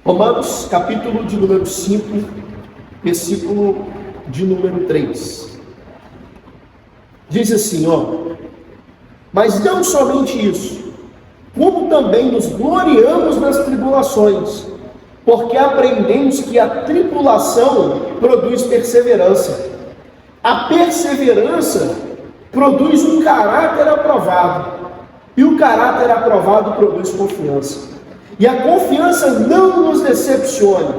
Romanos, capítulo de número 5, versículo de número 3. Diz assim, mas não somente isso, como também nos gloriamos nas tribulações, porque aprendemos que a tribulação produz perseverança. A perseverança produz um caráter aprovado, e o caráter aprovado produz confiança. E a confiança não nos decepciona,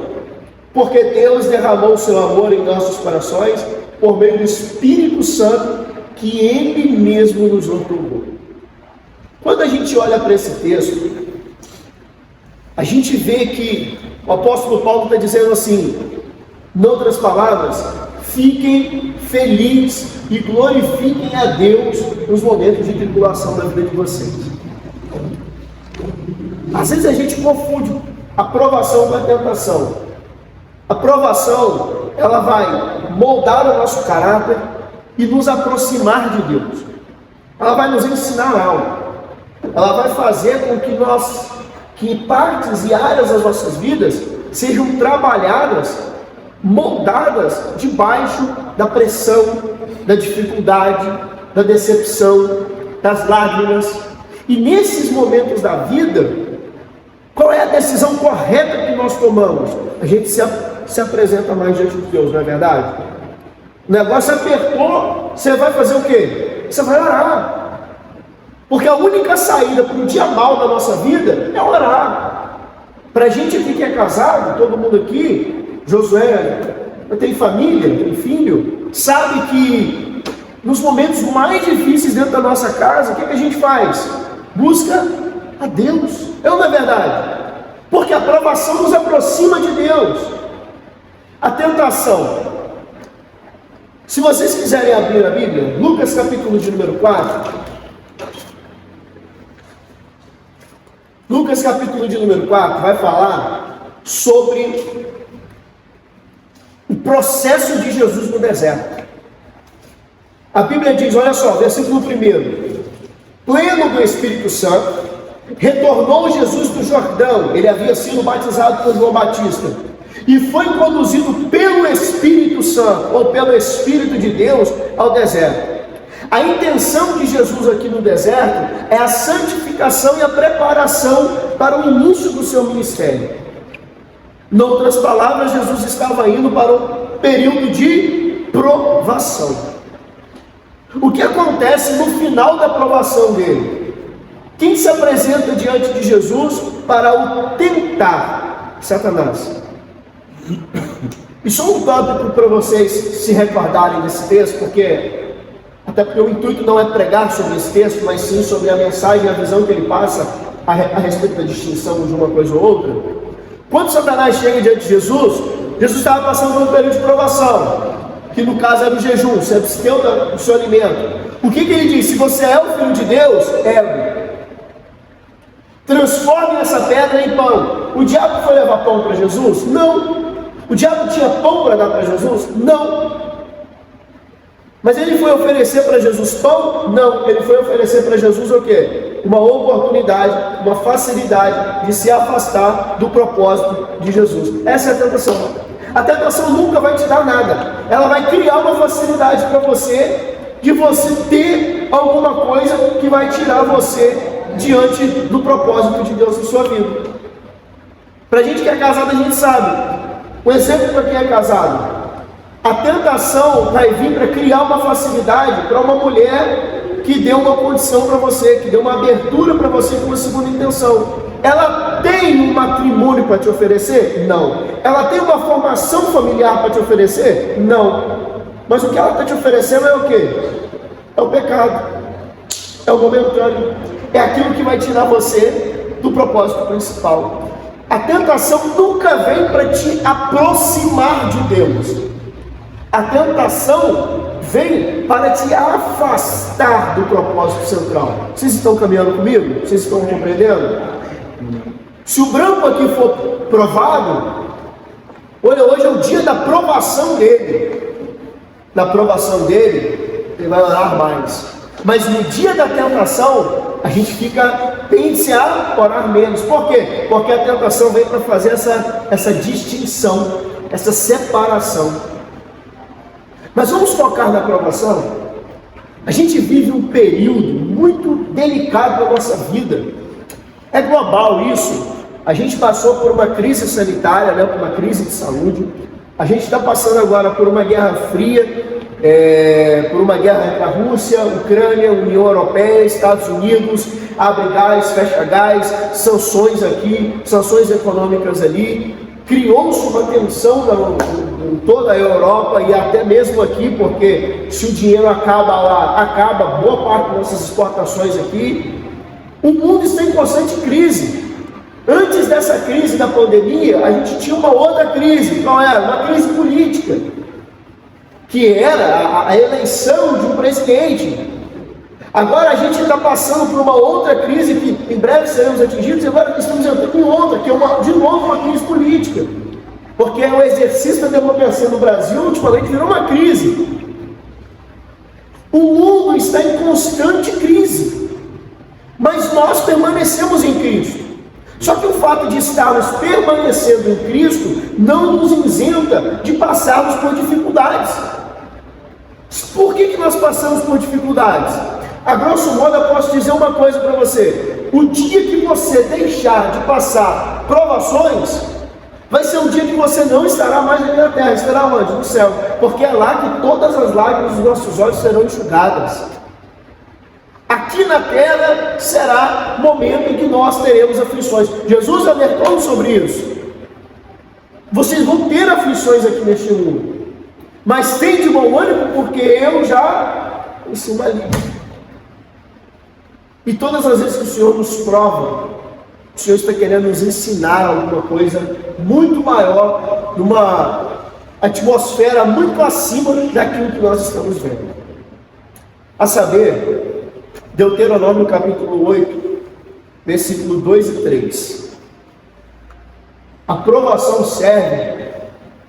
porque Deus derramou o seu amor em nossos corações por meio do Espírito Santo que Ele mesmo nos outorgou. Quando a gente olha para esse texto, a gente vê que o apóstolo Paulo está dizendo assim, em outras palavras, fiquem felizes e glorifiquem a Deus nos momentos de tribulação da vida de vocês. Às vezes a gente confunde a provação com a tentação. A provação, ela vai moldar o nosso caráter e nos aproximar de Deus. Ela vai nos ensinar algo. Ela vai fazer com que partes e áreas das nossas vidas sejam trabalhadas, moldadas debaixo da pressão, da dificuldade, da decepção, das lágrimas. E nesses momentos da vida, qual é a decisão correta que nós tomamos? A gente se apresenta mais diante de Deus, não é verdade? O negócio apertou, você vai fazer o quê? Você vai orar. Porque a única saída para o dia mal da nossa vida é orar. Para a gente aqui que é casado, todo mundo aqui, Josué tem família, tem filho, sabe que nos momentos mais difíceis dentro da nossa casa, o que a gente faz? Busca a Deus. Não é verdade? Porque a provação nos aproxima de Deus. A tentação. Se vocês quiserem abrir a Bíblia, Lucas capítulo de número 4. Lucas capítulo de número 4 vai falar sobre o processo de Jesus no deserto. A Bíblia diz, olha só, versículo 1. Pleno do Espírito Santo, retornou Jesus do Jordão, ele havia sido batizado por João Batista, e foi conduzido pelo Espírito Santo, ou pelo Espírito de Deus, ao deserto. A intenção de Jesus aqui no deserto é a santificação e a preparação para o início do seu ministério. Em outras palavras, Jesus estava indo para um período de provação. O que acontece no final da provação dele? Quem se apresenta diante de Jesus para o tentar? Satanás. E só um tópico para vocês se recordarem desse texto, até porque o intuito não é pregar sobre esse texto, mas sim sobre a mensagem e a visão que ele passa a respeito da distinção de uma coisa ou outra. Quando Satanás chega diante de Jesus, Jesus estava passando por um período de provação, que no caso era o jejum, se absteu do seu alimento. O que ele diz? Se você é o Filho de Deus, transforme essa pedra em pão. O diabo foi levar pão para Jesus? Não. O diabo tinha pão para dar para Jesus? Não. Mas ele foi oferecer para Jesus pão? Não. Ele foi oferecer para Jesus o quê? Uma oportunidade, uma facilidade de se afastar do propósito de Jesus. Essa é a tentação. A tentação nunca vai te dar nada. Ela vai criar uma facilidade para você, de você ter alguma coisa que vai tirar você diante do propósito de Deus em sua vida. Para a gente que é casado, a gente sabe. Um exemplo para quem é casado. A tentação vai vir para criar uma facilidade para uma mulher que deu uma condição para você, que deu uma abertura para você com uma segunda intenção. Ela tem um matrimônio para te oferecer? Não. Ela tem uma formação familiar para te oferecer? Não. Mas o que ela está te oferecendo é o quê? É o pecado. É o momentâneo. É aquilo que vai tirar você do propósito principal. A tentação nunca vem para te aproximar de Deus. A tentação vem para te afastar do propósito central. Vocês estão caminhando comigo? Vocês estão compreendendo? Se o branco aqui for provado, olha, hoje é o dia da provação dele. Na provação dele, ele vai orar mais. Mas no dia da tentação, a gente tende a orar menos. Por quê? Porque a tentação vem para fazer essa distinção, essa separação. Mas vamos focar na aprovação. A gente vive um período muito delicado da nossa vida. É global isso. A gente passou por uma crise sanitária, né, por uma crise de saúde. A gente está passando agora por uma guerra fria, por uma guerra entre a Rússia, Ucrânia, União Europeia, Estados Unidos, abre gás, fecha gás, sanções aqui, sanções econômicas ali. Criou-se uma tensão em toda a Europa e até mesmo aqui, porque se o dinheiro acaba lá, acaba boa parte das nossas exportações aqui. O mundo está em constante crise. Antes dessa crise da pandemia, a gente tinha uma outra crise. Qual era? Uma crise política, que era a eleição de um presidente. Agora a gente está passando por uma outra crise que em breve seremos atingidos, e agora estamos entrando em outra, que é de novo uma crise política. Porque o exercício da democracia no Brasil ultimamente virou uma crise. O mundo está em constante crise, mas nós permanecemos em Cristo. Só que o fato de estarmos permanecendo em Cristo não nos isenta de passarmos por dificuldades. Por que nós passamos por dificuldades? A grosso modo, eu posso dizer uma coisa para você: o dia que você deixar de passar provações, vai ser um dia que você não estará mais aqui na terra, estará onde? No céu, porque é lá que todas as lágrimas dos nossos olhos serão enxugadas. Aqui na terra será momento em que nós teremos aflições. Jesus alertou sobre isso. Vocês vão ter aflições aqui neste mundo, mas tem de bom ânimo, porque eu já venci o maligno. E todas as vezes que o Senhor nos prova, o Senhor está querendo nos ensinar alguma coisa muito maior, numa atmosfera muito acima daquilo que nós estamos vendo. A saber, Deuteronômio capítulo 8, versículo 2 e 3. A provação serve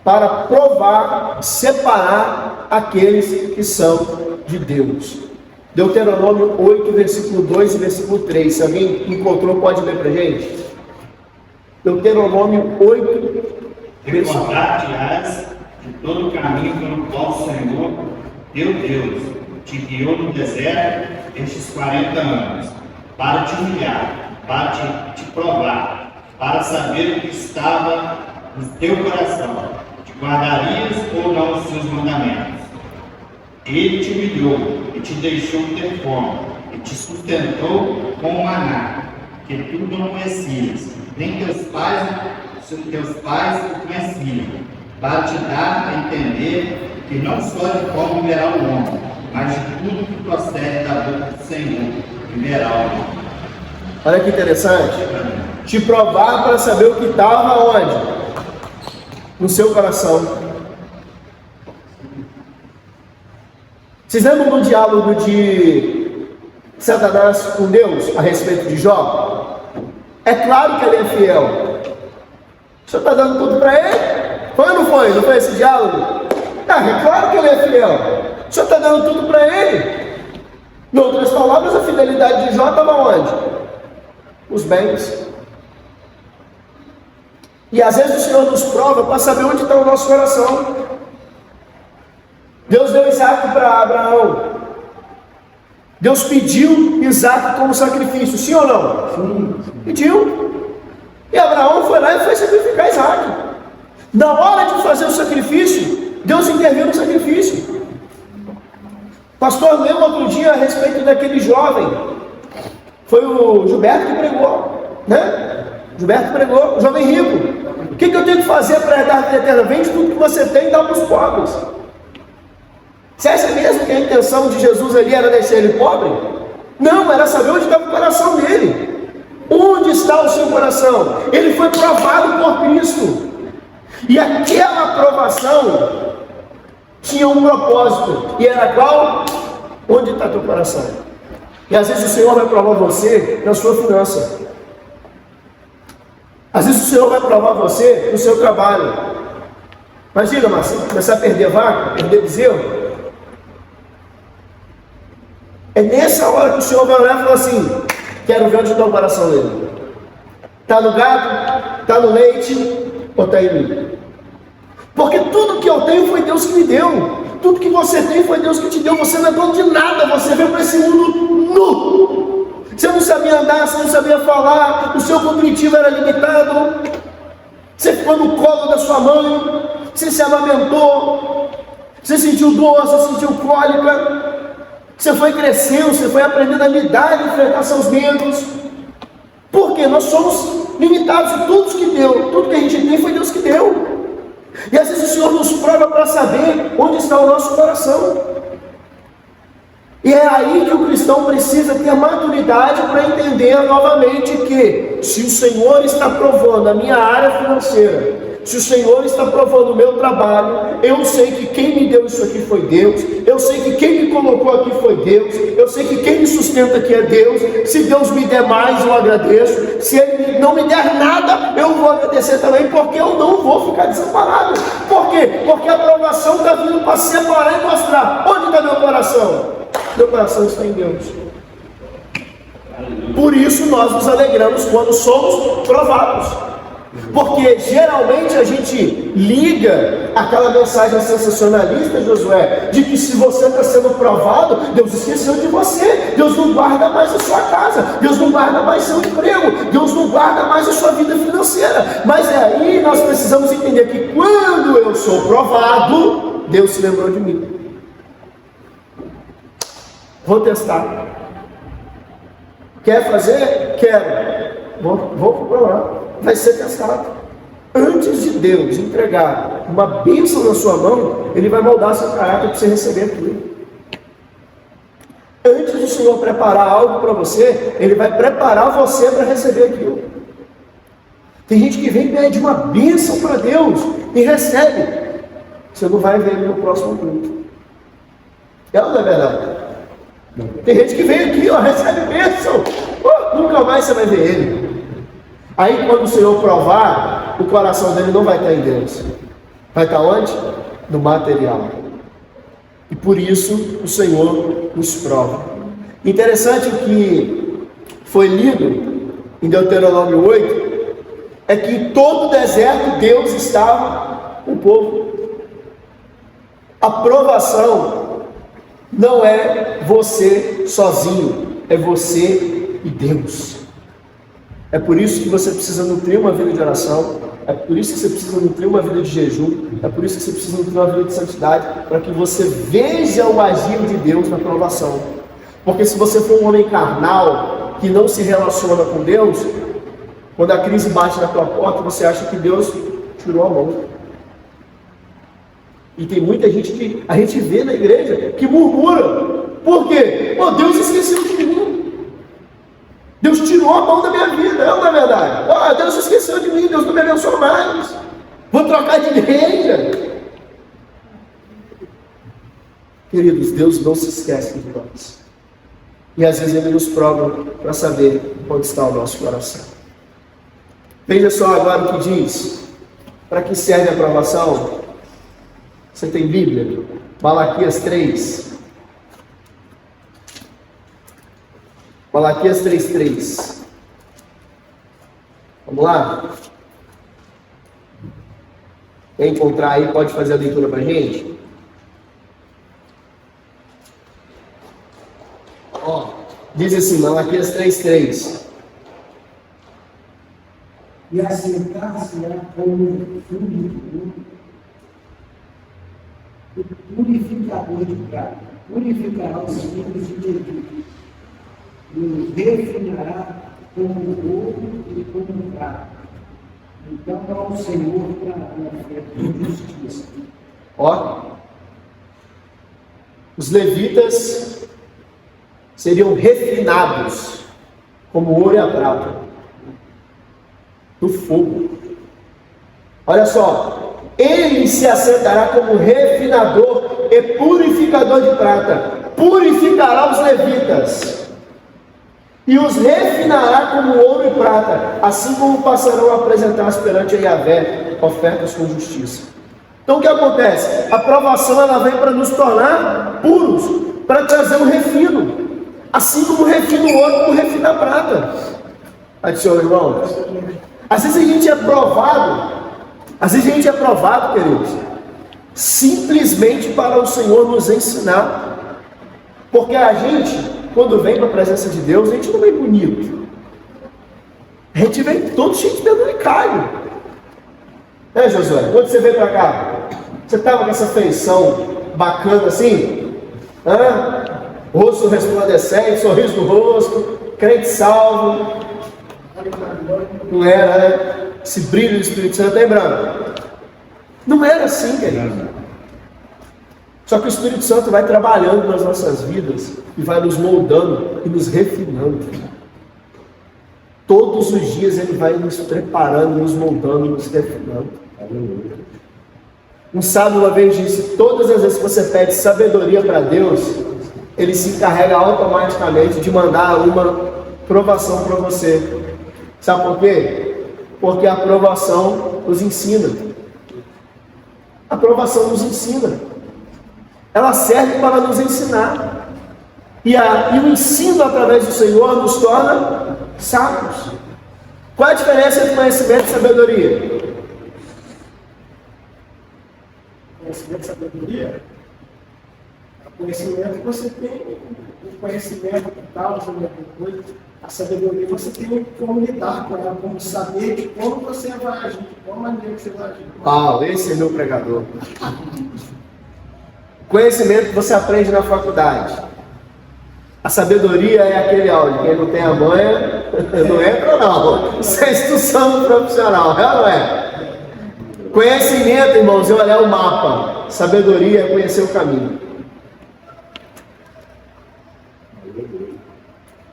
para provar, separar aqueles que são de Deus. Deuteronômio 8, versículo 2 e versículo 3. Se alguém encontrou, pode ler para a gente. Deuteronômio 8, Recordar-te-ás de todo o caminho pelo qual o Senhor, teu Deus, te guiou no deserto estes 40 anos, para te humilhar, para te provar, para saber o que estava no teu coração, te guardarias ou não os seus mandamentos. Ele te humilhou e te deixou ter fome, e te sustentou com o maná, que tu não conhecias, nem teus pais o conheciam, para te dar a entender que não só de fome viverá o homem, mas de tudo que procede da boca do Senhor viverá o homem. Olha que interessante. Te provar para saber o que estava onde? No seu coração. Vocês lembram do diálogo de Satanás com Deus a respeito de Jó? É claro que ele é fiel. O Senhor está dando tudo para ele? Foi ou não foi? Não foi esse diálogo? É claro que ele é fiel. O Senhor está dando tudo para ele. Em outras palavras, a fidelidade de Jó estava onde? Os bens. E às vezes o Senhor nos prova para saber onde está o nosso coração. Deus deu Isaac para Abraão. Deus pediu Isaac como sacrifício, sim ou não? Sim. Pediu. E Abraão foi lá e foi sacrificar Isaac. Na hora de fazer o sacrifício, Deus interviu no sacrifício. Pastor, leu outro dia a respeito daquele jovem. Foi o Gilberto que pregou, né? Gilberto pregou, o jovem rico. O que eu tenho que fazer para herdar a vida eterna? Vende tudo que você tem e dá para os pobres. Você acha mesmo que a intenção de Jesus ali era deixar ele pobre? Não, era saber onde estava o coração dele. Onde está o seu coração? Ele foi provado por Cristo. E aquela provação tinha um propósito. E era qual? Onde está teu coração? E às vezes o Senhor vai provar você na sua finança. Às vezes o Senhor vai provar você no seu trabalho. Imagina, Marcelo, começar a perder vaca, perder bezerro. É nessa hora que o Senhor vai olhar e falar assim: Quero ver onde está o coração dele. Está no gado? Está no leite? Ou está em mim? Porque tudo que eu tenho foi Deus que me deu. Tudo que você tem foi Deus que te deu. Você não é dono de nada. Você veio para esse mundo nu. Você não sabia andar, você não sabia falar. O seu cognitivo era limitado. Você ficou no colo da sua mãe. Você se amamentou. Você sentiu dor, você sentiu cólica. Você foi crescendo, você foi aprendendo a lidar e enfrentar seus medos. Porque nós somos limitados e tudo que a gente tem foi Deus que deu. E às vezes o Senhor nos prova para saber onde está o nosso coração. E é aí que o cristão precisa ter maturidade para entender novamente que se o Senhor está provando a minha área financeira, se o Senhor está provando o meu trabalho, eu sei que quem me deu isso aqui foi Deus, eu sei que quem me colocou aqui foi Deus, eu sei que quem me sustenta aqui é Deus. Se Deus me der mais, eu agradeço. Se Ele não me der nada, eu vou agradecer também, porque eu não vou ficar desamparado. Por quê? Porque a aprovação está vindo para separar e mostrar onde está meu coração. Meu coração está em Deus. Por isso nós nos alegramos quando somos provados. Porque geralmente a gente liga aquela mensagem sensacionalista, Josué, de que se você está sendo provado, Deus esqueceu de você, Deus não guarda mais a sua casa, Deus não guarda mais seu emprego, Deus não guarda mais a sua vida financeira. Mas aí nós precisamos entender que quando eu sou provado, Deus se lembrou de mim. Vou testar. Quer fazer? Quero. Vou provar. Vai ser testado. Antes de Deus entregar uma bênção na sua mão, Ele vai moldar seu caráter para você receber aquilo. Antes do Senhor preparar algo para você, Ele vai preparar você para receber aquilo. Tem gente que vem e pede uma bênção para Deus e recebe. Você não vai ver no próximo culto. É ou não é verdade? Tem gente que vem aqui, recebe bênção, nunca mais você vai ver ele. Aí quando o Senhor provar, o coração dele não vai estar em Deus. Vai estar onde? No material. E por isso o Senhor nos prova. Interessante o que foi lido em Deuteronômio 8, é que em todo o deserto Deus estava com o povo. A provação não é você sozinho, é você e Deus. É por isso que você precisa nutrir uma vida de oração, é por isso que você precisa nutrir uma vida de jejum, é por isso que você precisa nutrir uma vida de santidade, para que você veja o agir de Deus na provação. Porque se você for um homem carnal, que não se relaciona com Deus, quando a crise bate na tua porta, você acha que Deus tirou a mão. E tem muita gente que a gente vê na igreja que murmura. Por quê? Deus esqueceu de mim. Deus tirou a mão da minha vida, não é verdade? Deus esqueceu de mim, Deus não me abençoou mais. Vou trocar de igreja. Queridos, Deus não se esquece de nós. E às vezes Ele nos prova para saber onde está o nosso coração. Veja só agora o que diz. Para que serve a provação? Você tem Bíblia? Malaquias 3. Malaquias 3:3. Vamos lá? Quer encontrar aí? Pode fazer a leitura para a gente? Diz assim, Malaquias 3:3. E assentar-se-á como o purificador de prata. Purificará os filhos de Levi. E os refinará como ouro e como prata. Então ao Senhor para justiça. Os levitas seriam refinados como ouro e a prata do fogo. Olha só, ele se assentará como refinador e purificador de prata, purificará os levitas e os refinará como ouro e prata, assim como passarão a apresentar perante a Yahvé ofertas com justiça. Então o que acontece? A provação ela vem para nos tornar puros, para trazer um refino. Assim como refina o ouro, como refina a prata. Adiciona, irmão. Às vezes a gente é provado, queridos, simplesmente para o Senhor nos ensinar. Porque a gente, quando vem para a presença de Deus, a gente não vem bonito. A gente vem todo cheio de penduricalho. Né, Josué? Quando você veio para cá, você estava com essa feição bacana assim? Rosto resplandecente, sorriso no rosto, crente salvo. Não era, né? Esse brilho do Espírito Santo, lembrando? Não era assim, querido. Só que o Espírito Santo vai trabalhando nas nossas vidas e vai nos moldando e nos refinando. Todos os dias Ele vai nos preparando, nos moldando, nos refinando. Um sábio uma vez disse: todas as vezes que você pede sabedoria para Deus, Ele se encarrega automaticamente de mandar uma provação para você. Sabe por quê? Porque a provação nos ensina. A provação nos ensina. Ela serve para nos ensinar. E o ensino através do Senhor nos torna sábios. Qual a diferença entre conhecimento e sabedoria? Conhecimento e sabedoria? O conhecimento você tem, o conhecimento tal, sobre alguma coisa. A sabedoria você tem como lidar com ela, como saber de como você vai agir, de qual maneira você vai agir. Esse é meu pregador. Conhecimento que você aprende na faculdade. A sabedoria é aquele áudio. Quem não tem a manha, não entra não. Isso é instrução profissional, é ou não é? Conhecimento, irmãos, é olhar o mapa. Sabedoria é conhecer o caminho.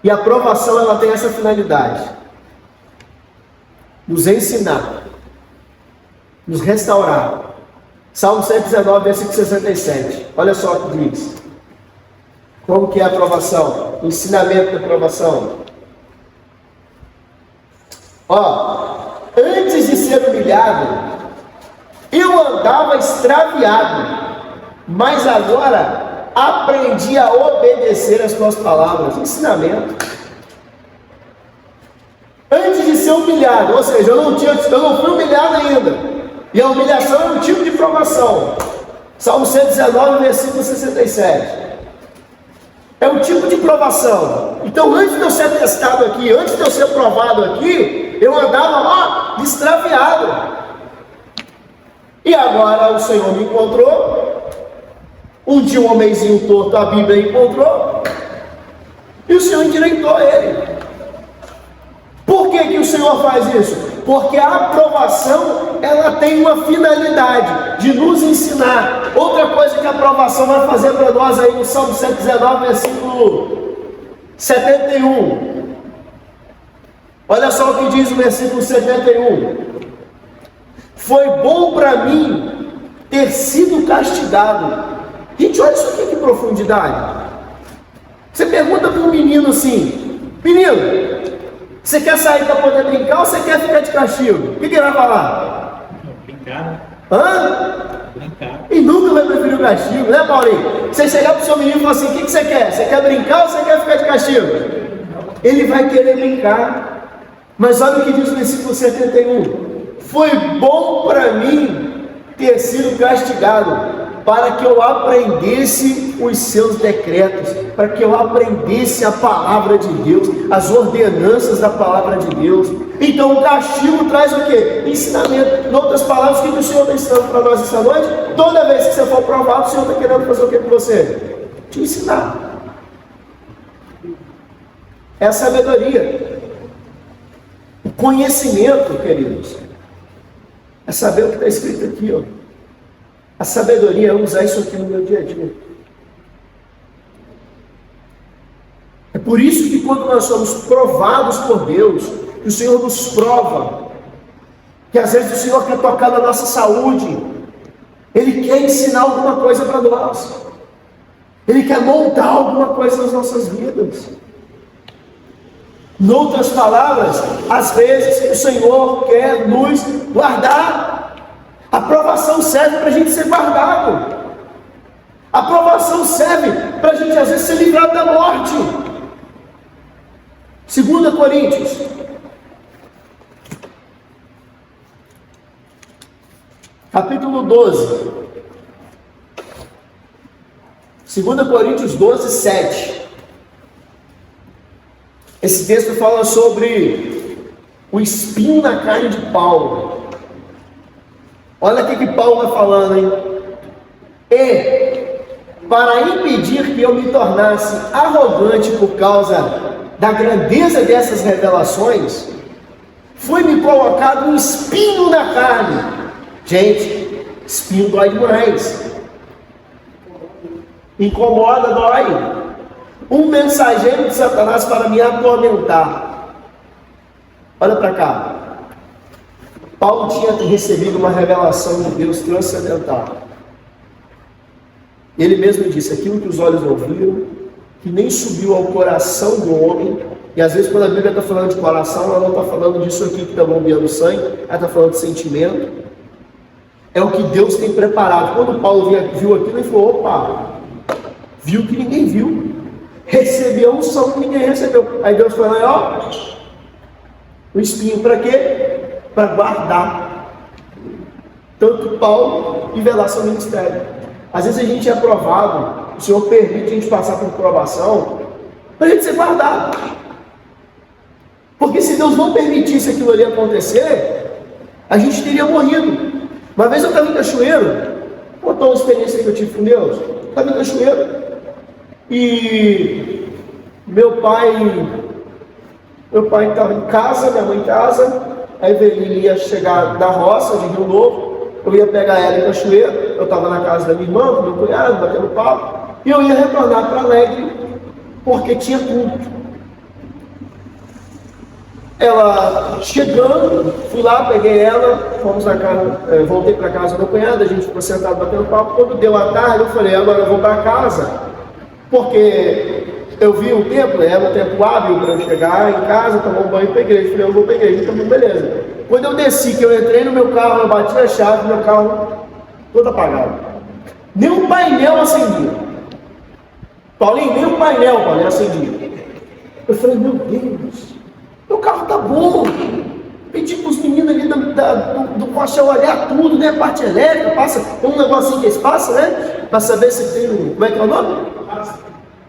E a aprovação, ela tem essa finalidade: nos ensinar, nos restaurar. Salmo 119, versículo 67. Olha só o que diz. Como que é a aprovação? O ensinamento da aprovação. Antes de ser humilhado, eu andava extraviado, mas agora aprendi a obedecer as tuas palavras. Ensinamento. Antes de ser humilhado, ou seja, eu não fui humilhado ainda. E a humilhação é um tipo de provação. Salmo 119, versículo 67. É um tipo de provação. Então, antes de eu ser testado aqui, antes de eu ser provado aqui, eu andava extraviado. E agora o Senhor me encontrou. Um dia um homenzinho torto, a Bíblia encontrou, e o Senhor endireitou ele. Por que o Senhor faz isso? Porque a aprovação, ela tem uma finalidade de nos ensinar. Outra coisa que a aprovação vai fazer para nós aí no Salmo 119, versículo 71. Olha só o que diz o versículo 71. Foi bom para mim ter sido castigado. Gente, olha isso aqui, que profundidade. Você pergunta para um menino assim: menino, você quer sair para poder brincar ou você quer ficar de castigo? O que ele vai falar? Brincar. Brincar. E nunca vai preferir o castigo, né, Paulinho? Você chegar para o seu menino e falar assim: o que você quer? Você quer brincar ou você quer ficar de castigo? Ele vai querer brincar. Mas olha o que diz o versículo 71. Foi bom para mim ter sido castigado, para que eu aprendesse os seus decretos, para que eu aprendesse a palavra de Deus, as ordenanças da palavra de Deus. Então o castigo traz o quê? Ensinamento. Em outras palavras, o que o Senhor está ensinando para nós essa noite? Toda vez que você for provado, o Senhor está querendo fazer o que com você? Te ensinar. É a sabedoria. O conhecimento, queridos, é saber o que está escrito aqui, ó. A sabedoria é usar isso aqui no meu dia a dia. É por isso que quando nós somos provados por Deus, que o Senhor nos prova, que às vezes o Senhor quer tocar na nossa saúde, Ele quer ensinar alguma coisa para nós, Ele quer montar alguma coisa nas nossas vidas. Em outras palavras, às vezes o Senhor quer nos guardar. A provação serve para a gente ser guardado. A provação serve para a gente às vezes ser livrado da morte. 2 Coríntios, capítulo 12. 2 Coríntios 12, 7. Esse texto fala sobre o espinho na carne de Paulo. Olha o que Paulo está falando, hein? E, para impedir que eu me tornasse arrogante por causa da grandeza dessas revelações, foi-me colocado um espinho na carne. Gente, espinho dói demais. Incomoda, dói. Um mensageiro de Satanás para me atormentar. Olha para cá. Paulo tinha recebido uma revelação de Deus transcendental. Ele mesmo disse: aquilo que os olhos não viram, que nem subiu ao coração do homem. E às vezes quando a Bíblia está falando de coração, ela não está falando disso aqui que está bombeando sangue, ela está falando de sentimento. É o que Deus tem preparado. Quando Paulo viu aquilo, ele falou: opa, viu que ninguém viu, recebeu a unção que ninguém recebeu. Aí Deus falou: ó, o espinho para quê? Para guardar tanto Paulo e velar seu ministério. Às vezes a gente é provado, o Senhor permite a gente passar por provação para a gente ser guardado. Porque se Deus não permitisse aquilo ali acontecer, a gente teria morrido. Uma vez eu estava em Cachoeiro, contou uma experiência que eu tive com Deus. Eu estava em Cachoeiro e meu pai estava em casa, minha mãe em casa. Aí ele ia chegar da roça de Rio Novo, eu ia pegar ela em Cachoeiro, eu estava na casa da minha irmã, do meu cunhado, batendo papo, e eu ia retornar para Alegre, porque tinha culto. Ela chegando, fui lá, peguei ela, fomos na casa, voltei para casa do meu cunhado, a gente ficou sentado batendo papo. Quando deu a tarde, eu falei: agora eu vou para casa, porque eu vi o tempo, era um tempo hábil para eu chegar em casa, tomar um banho para a igreja. Eu falei: eu vou para a igreja, então beleza. Quando eu desci, que eu entrei no meu carro, eu bati a chave, meu carro todo apagado. Nem um painel acendia. Paulinho, nem um painel, acendia. Eu falei: meu Deus, meu carro tá bom. Pedi para os meninos ali do Coxa olhar tudo, né? Parte elétrica, passa um negocinho que eles passam, né? Para saber se tem, como é que é o nome?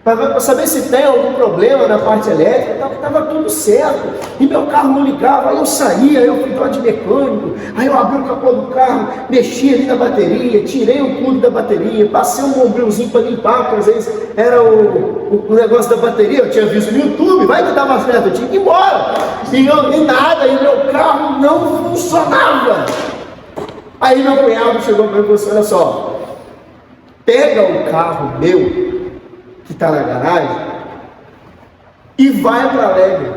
Para saber se tem algum problema na parte elétrica. Estava tudo certo, e meu carro não ligava. Aí eu saía, eu fui lá de mecânico, aí eu abri o capô do carro, mexi ali na bateria, tirei o tubo da bateria, passei um bombrilzinho para limpar, porque às vezes era o negócio da bateria, eu tinha visto no YouTube, vai que estava certo, eu tinha que ir embora, e nada, e meu carro não funcionava. Aí meu cunhado chegou para mim e falou assim: olha só, pega o carro meu que está na garagem e vai para Alegre.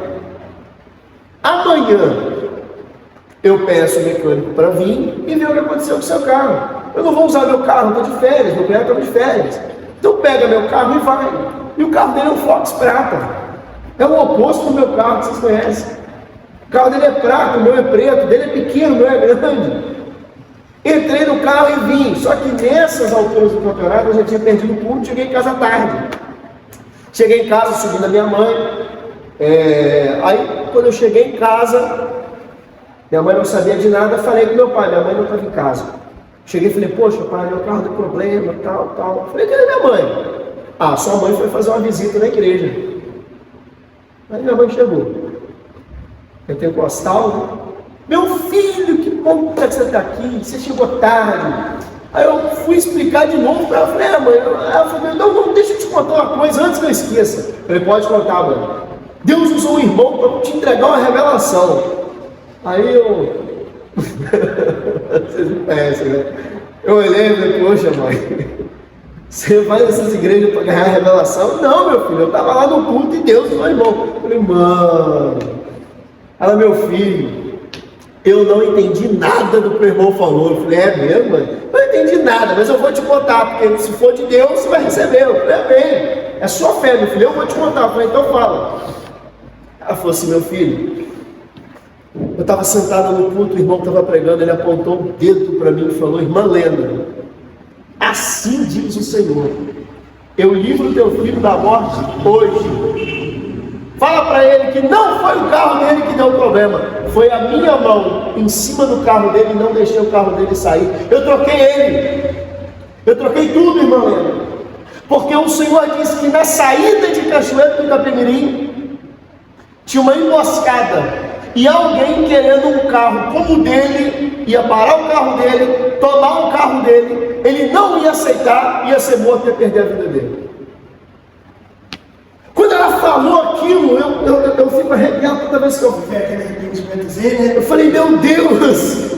Amanhã eu peço o mecânico para vir e ver o que aconteceu com o seu carro. Eu não vou usar meu carro, estou de férias, meu cunhado está de férias. Então pega meu carro e vai. E o carro dele é um Fox prata, é o oposto do meu carro que vocês conhecem. O carro dele é prata, o meu é preto, o dele é pequeno, o meu é grande. Entrei no carro e vim, só que nessas alturas do campeonato eu já tinha perdido o culto, cheguei em casa tarde. Cheguei em casa, subi na minha mãe. Aí quando eu cheguei em casa, minha mãe não sabia de nada, falei com meu pai, minha mãe não estava em casa. Cheguei e falei: poxa pai, meu carro deu problema, tal. Falei: cadê minha mãe? Ah, sua mãe foi fazer uma visita na igreja. Aí minha mãe chegou. Pentecostal. Meu filho, que bom que você está aqui, você chegou tarde. Aí eu fui explicar de novo para ela, falei: mãe, ela falou: não, deixa eu te contar uma coisa antes que eu esqueça. Eu falei: pode contar, mãe. Deus usou um irmão para te entregar uma revelação. Aí eu... Vocês me conhecem, né? Eu olhei e falei: poxa mãe, você vai nessas igrejas para ganhar revelação? Não, meu filho, eu estava lá no culto e Deus usou um irmão. Eu falei: mano, ela: meu filho, eu não entendi nada do que o irmão falou. Eu falei: é mesmo, mãe? Não entendi nada, mas eu vou te contar, porque se for de Deus, você vai receber. Eu falei: é bem, é sua fé, meu filho, eu vou te contar. Eu falei: então fala. Ela falou assim: meu filho, eu estava sentado no culto, o irmão estava pregando, ele apontou o dedo para mim e falou: irmã Lenda, assim diz o Senhor, eu livro teu filho da morte hoje. Fala para ele que não foi o carro dele que deu o problema, foi a minha mão em cima do carro dele e não deixei o carro dele sair. Eu troquei ele, eu troquei tudo, irmão Helena, porque o Senhor disse que na saída de Cachoeiro do Itapemirim tinha uma emboscada e alguém querendo um carro como o dele, ia parar o carro dele, tomar o carro dele, ele não ia aceitar, ia ser morto e ia perder a vida dele. Quando ela falou aquilo, eu fico arrepiado toda vez que eu vejo aquele arrependimentozinho, né? Eu falei, meu Deus,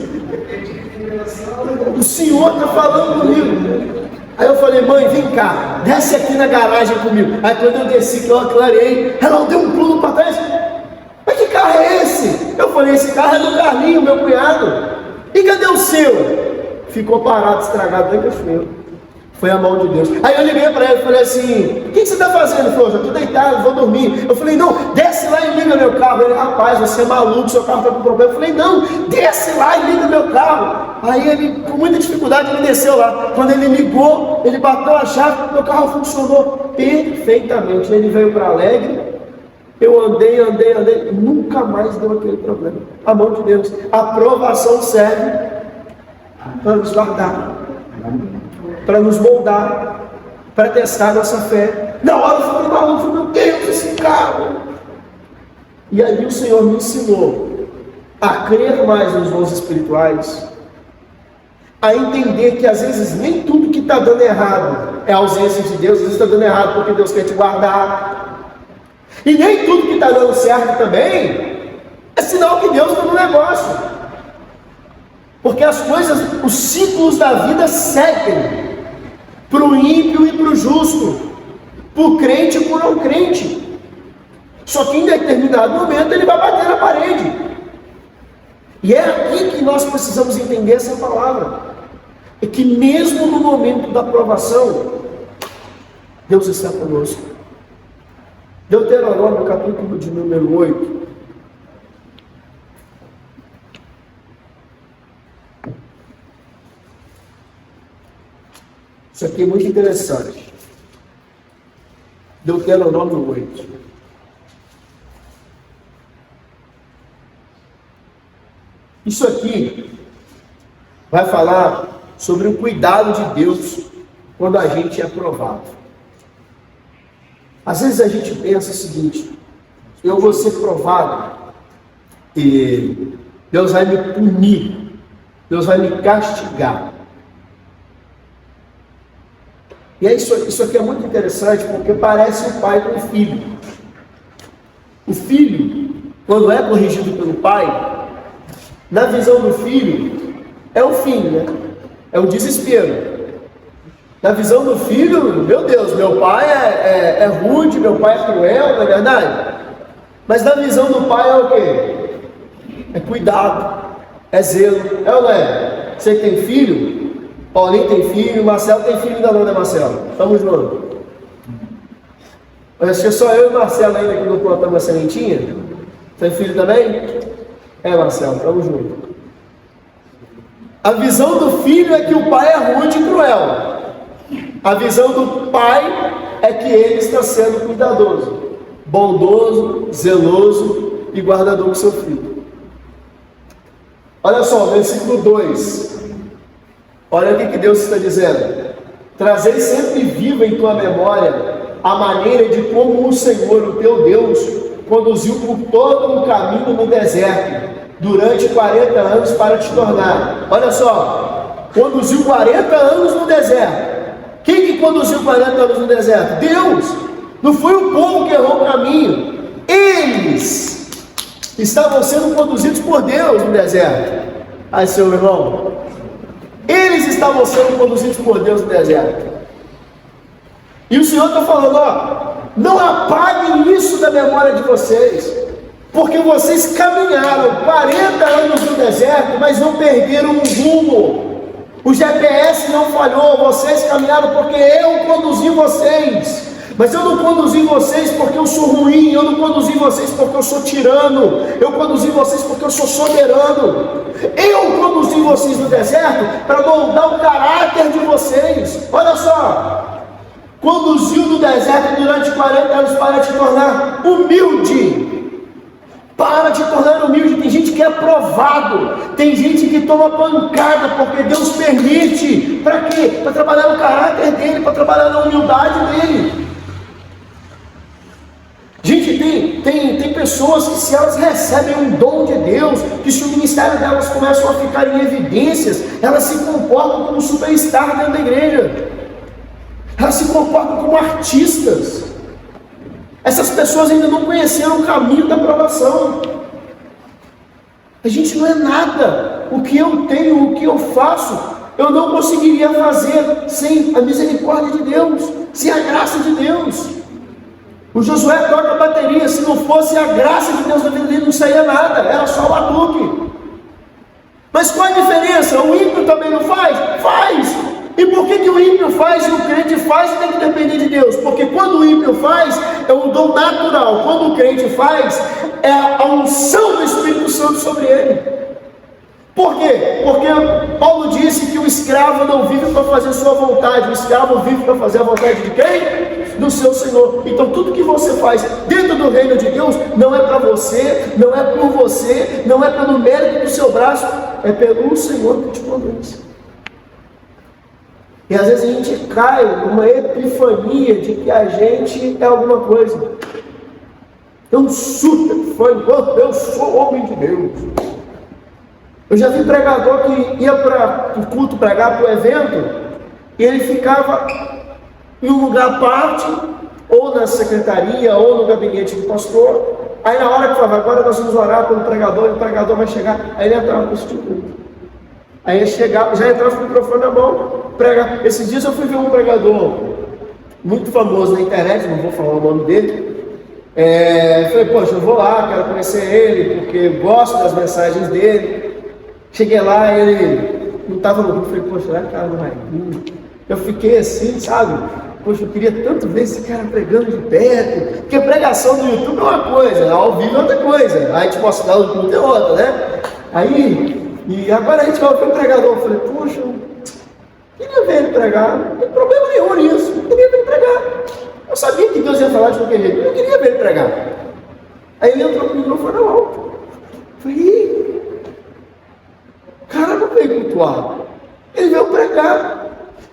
o Senhor está falando comigo. Aí eu falei, mãe, vem cá, desce aqui na garagem comigo. Aí quando eu desci, que eu aclarei, ela deu um pulo para trás. Mas que carro é esse? Eu falei, esse carro é do Carlinho, meu cunhado. E cadê o seu? Ficou parado, estragado, nem Cachoeiro. Foi a mão de Deus. Aí eu liguei para ele e falei assim, o que você está fazendo? Ele falou, já estou deitado, vou dormir. Eu falei, não, desce lá e liga meu carro. Ele, rapaz, você é maluco, seu carro está com problema. Eu falei, não, desce lá e liga meu carro. Aí ele, com muita dificuldade, ele desceu lá. Quando ele ligou, ele bateu a chave, meu carro funcionou perfeitamente. Ele veio para Alegre, eu andei, nunca mais deu aquele problema. A mão de Deus. A aprovação serve para nos guardar, para nos moldar, para testar nossa fé. Na hora eu falei, maluco, meu Deus, esse carro. E aí o Senhor me ensinou a crer mais nos dons espirituais, a entender que às vezes nem tudo que está dando errado é a ausência de Deus, às vezes está dando errado porque Deus quer te guardar. E nem tudo que está dando certo também é sinal que Deus está no negócio. Porque as coisas, os ciclos da vida seguem para o ímpio e para o justo, para o crente e para o não crente. Só que em determinado momento ele vai bater na parede. E é aqui que nós precisamos entender essa palavra. É que mesmo no momento da provação, Deus está conosco. Deuteronômio, capítulo de número 8. Isso aqui é muito interessante. Deuteronômio 8. Isso aqui vai falar sobre o cuidado de Deus quando a gente é provado. Às vezes a gente pensa o seguinte: eu vou ser provado e Deus vai me punir, Deus vai me castigar. E é isso aqui é muito interessante, porque parece o pai com o filho. O filho, quando é corrigido pelo pai, na visão do filho, é o fim, né? É o desespero. Na visão do filho, meu Deus, meu pai é rude, meu pai é cruel, não é verdade? Mas na visão do pai é o quê? É cuidado, é zelo, é ou não é? Você tem filho? Paulinho tem filho, Marcelo tem filho, ainda não, né, Marcelo? Tamo junto. Mas acho que só eu e o Marcelo ainda que não plantamos a sementinha. Tem filho também? É, Marcelo, tamo junto. A visão do filho é que o pai é rude e cruel. A visão do pai é que ele está sendo cuidadoso, bondoso, zeloso e guardador do seu filho. Olha só, versículo 2. Olha o que Deus está dizendo: trazei sempre viva em tua memória a maneira de como o Senhor, o teu Deus, conduziu por todo o caminho no deserto, durante 40 anos para te tornar. Olha só, conduziu 40 anos no deserto. Quem que conduziu 40 anos no deserto? Deus. Não foi o povo que errou o caminho. Eles estavam sendo conduzidos por Deus no deserto. Ai, seu irmão, eles estavam sendo conduzidos por Deus no deserto. E o Senhor está falando, ó, não apaguem isso da memória de vocês, porque vocês caminharam 40 anos no deserto, mas não perderam um rumo. O GPS não falhou, vocês caminharam porque eu conduzi vocês. Mas eu não conduzi vocês porque eu sou ruim, eu não conduzi vocês porque eu sou tirano, eu conduzi vocês porque eu sou soberano. Eu conduzi vocês no deserto para moldar o caráter de vocês. Olha só, conduziu no deserto durante 40 anos para te tornar humilde. Para te tornar humilde. Tem gente que é provado, tem gente que toma pancada porque Deus permite. Para quê? Para trabalhar no caráter dele, para trabalhar na humildade dele. Gente, tem pessoas que, se elas recebem um dom de Deus, que se o ministério delas começam a ficar em evidências, elas se comportam como superstar dentro da igreja. Elas se comportam como artistas. Essas pessoas ainda não conheceram o caminho da aprovação. A gente não é nada. O que eu tenho, o que eu faço, eu não conseguiria fazer sem a misericórdia de Deus, sem a graça de Deus. O Josué toca a bateria, se não fosse a graça de Deus na vida dele, não saía nada, era só o batuque. Mas qual a diferença? O ímpio também não faz? Faz! E por que o ímpio faz e o crente faz e tem que depender de Deus? Porque quando o ímpio faz, é um dom natural. Quando o crente faz, é a unção do Espírito Santo sobre ele. Por quê? Porque Paulo disse que o escravo não vive para fazer sua vontade, o escravo vive para fazer a vontade de quem? Do seu Senhor. Então tudo que você faz dentro do reino de Deus não é para você, não é por você, não é pelo mérito do seu braço, é pelo Senhor que te conduz. E às vezes a gente cai numa epifania de que a gente é alguma coisa. É um super epifânico, eu sou homem de Deus. Eu já vi pregador que ia para o culto pregar, para o evento, e ele ficava em um lugar à parte, ou na secretaria, ou no gabinete do pastor. Aí na hora que falava, agora nós vamos orar pelo pregador, e o pregador vai chegar, aí ele entrava para assistir o culto. Aí ele chegava, já entrava com o microfone na mão, pregar. Esses dias eu fui ver um pregador muito famoso na internet, não vou falar o nome dele. Falei, poxa, eu vou lá, quero conhecer ele, porque gosto das mensagens dele. Cheguei lá, ele não estava no grupo, falei, poxa, será que o cara não vai vir? Eu fiquei assim, sabe? Poxa, eu queria tanto ver esse cara pregando de perto, porque pregação no YouTube é uma coisa, ao vivo é outra coisa, aí te mostrar no culto é outra, né? E agora a gente vai ouvir o pregador, eu falei, poxa, eu queria ver ele pregar, não tem problema nenhum nisso, eu queria ver ele pregar. Eu sabia que Deus ia falar de qualquer jeito, eu queria ver ele pregar. Aí ele entrou com o microfone na mão. Eu falei, o cara não veio cultuar, ele veio pregar.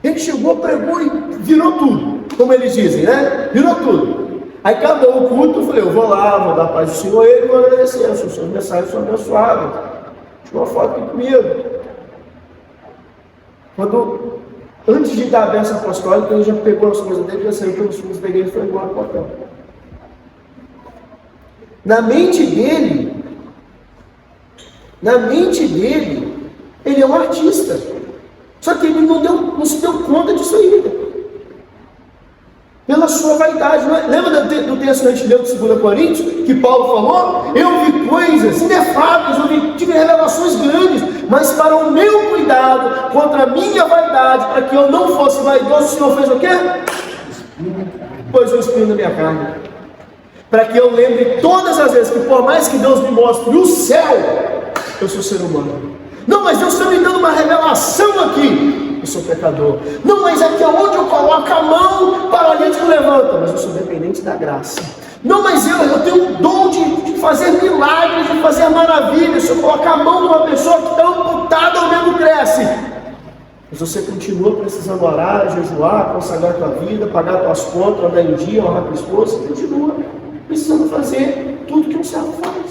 Ele chegou, pregou e virou tudo, como eles dizem, né? Virou tudo. Aí acabou o culto, eu falei, eu vou lá, vou dar paz do Senhor a ele, vou agradecer, as suas mensagens são abençoadas. Tirou uma foto aqui comigo. Antes de dar a bênção apostólica, ele já pegou as coisas dele, já saiu pelos fundos da igreja e foi embora para o hotel. Na mente dele, ele é um artista. Só que ele não se deu conta disso ainda. Pela sua vaidade. Não é? Lembra do texto que a gente leu de 2 Coríntios? Que Paulo falou? Eu vi coisas inefáveis, tive revelações grandes, mas para o meu cuidado, contra a minha vaidade, para que eu não fosse vaidoso, o Senhor fez o quê? Pôs o Espírito na minha carne. Para que eu lembre todas as vezes que, por mais que Deus me mostre o céu, eu sou ser humano. Não, mas Deus está me dando uma revelação aqui. Eu sou pecador. Não, mas aqui é onde eu coloco a mão, paralítico levanta. Mas eu sou dependente da graça. Não, mas eu tenho o dom de fazer milagres, de fazer maravilhas. Se eu colocar a mão numa pessoa que está amputada, o mesmo cresce. Mas você continua precisando orar, jejuar, consagrar a tua vida, pagar tuas contas, andar em dia, honrar a tua esposa. Você continua precisando fazer tudo que um servo faz.